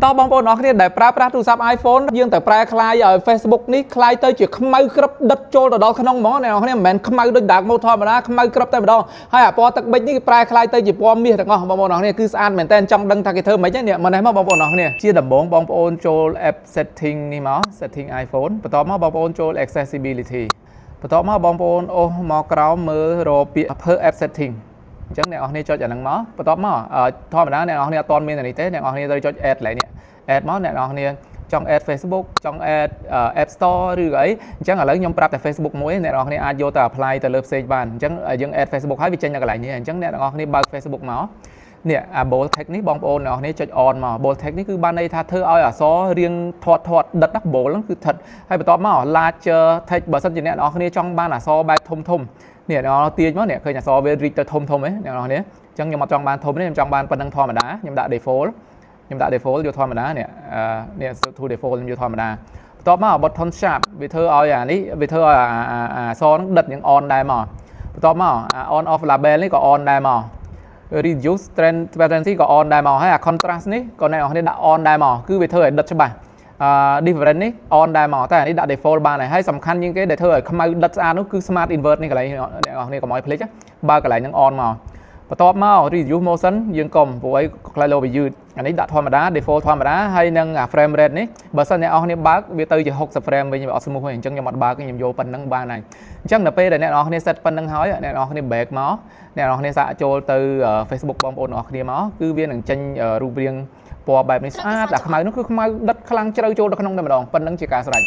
តើបងប្អូនអរគ្នាដែលប្រើប្រាស់ទូរស័ព្ទ iPhone យើងតែប្រែក្លាយឲ្យ Facebook នេះក្លាយទៅជាខ្មៅក្រឹបដិតចូលទៅដល់ក្នុងហ្មងអ្នកនរគ្នាមិនមែនខ្មៅដូច dark mode ធម្មតាខ្មៅក្រឹបតែម្ដងហើយអាពណ៌ទឹកប៊ិចនេះប្រែក្លាយទៅជាពណ៌មាសទាំងអស់បងប្អូនអរគ្នាគឺស្អាតមែនតើចង់ដឹងថាគេធ្វើម៉េចនេះមកនេះមកបងប្អូនអរគ្នាជាដំបូងបងប្អូនចូល app setting នេះមក setting iPhone បន្ទាប់មកបងប្អូនចូល accessibility បន្ទាប់មកបងប្អូនអូសមកក្រោមមើលរកពាក្យ per app setting អញ្ចឹងអ្នកនរគ្នាចុចអាហ្នឹងមកបន្ទាប់មកធម្មតាអ្នកនរគ្នាអត់ទាន់មានអានេះទេអ្នកនរគ្នាត្រូវចុច add កន្លែងនេះ add មកអ្នកនរគ្នាចង់ add Facebook ចង់ add App Store ឬក៏អីអញ្ចឹងឥឡូវខ្ញុំប្រាប់តែ Facebook មួយអ្នកនរគ្នាអាចយកទៅ apply ទៅលើផ្សេងបានអញ្ចឹងយើង add Facebook ហើយវាចេញនៅកន្លែងនេះអញ្ចឹងអ្នកនរគ្នាបើក Facebook មកនេះអា bold text នេះបងប្អូនអ្នកនរគ្នាចុច on មក bold text នេះគឺបានន័យថាធ្វើឲ្យអក្សររៀងធាត់ដិតណា bold ហ្នឹងគឺថិតហើយបន្ទាប់មក large text បើសិនជាអ្នកនរគ្នាចង់បានអក្សរបែបធំនេះអ្នកនរទាញមកអ្នកឃើញអក្សរវារីកទៅធំហ៎អ្នកនរគ្នាអញ្ចឹងខ្ញុំអត់ចង់បានធំទេខ្ញុំចង់បានប៉ុណ្្នឹងធម្មតាខ្ញុំដាក់ default យកធម្មតានេះto default ខ្ញុំយកធម្មតាបន្ទាប់មក button sharp វាធ្វើឲ្យអានេះវាធ្វើឲ្យអាអក្សរហ្នឹងដិតយ៉ាង on ដែរមកបន្ទាប់មក on off label នេះក៏ on ដែរមក reduce transparency ក៏ on ដែរមកហើយអា contrast នេះក៏អ្នកនរគ្នាដាក់ on ដែរមកគឺវាធ្វើឲ្យដិតច្បាស់different នេះ on ដែរមកតែអានេះដាក់ default បានហើយសំខាន់ជាងគេដែលធ្វើឲ្យខ្មៅដិតស្អាតនោះគឺ smart invert នេះកន្លែងអ្នកនរគ្នាកុំឲ្យភ្លេចបើកន្លែងហ្នឹង on មកបន្ទាប់មក reduce motion យើងកុំព្រោះអីខ្លាចលោវាយឺតអានេះដាក់ធម្មតា default ធម្មតាហើយនឹង frame rate នេះបើសិនអ្នកនរគ្នាបើកវាទៅជា60 frame វិញវាអត់ smooth ទេអញ្ចឹងខ្ញុំអត់បើកខ្ញុំយកប៉ុណ្្នឹងបានហើយអញ្ចឹងដល់ពេលដែលអ្នកនរគ្នា set ប៉ុណ្្នឹងហើយអ្នកនរគ្នា back មកអ្នកនរគ្នាសាកចូលទៅ Facebook បងប្អូននរគ្នាមកគឺវានឹងចេញរូបរាងពណ៌បែបនេះស្អាតតែខ្មៅនោះគឺខ្មៅដិតខ្លាំងជ្រៅចូលទៅក្នុងតែម្ដងប៉ុណ្្នឹងជាការស្រេច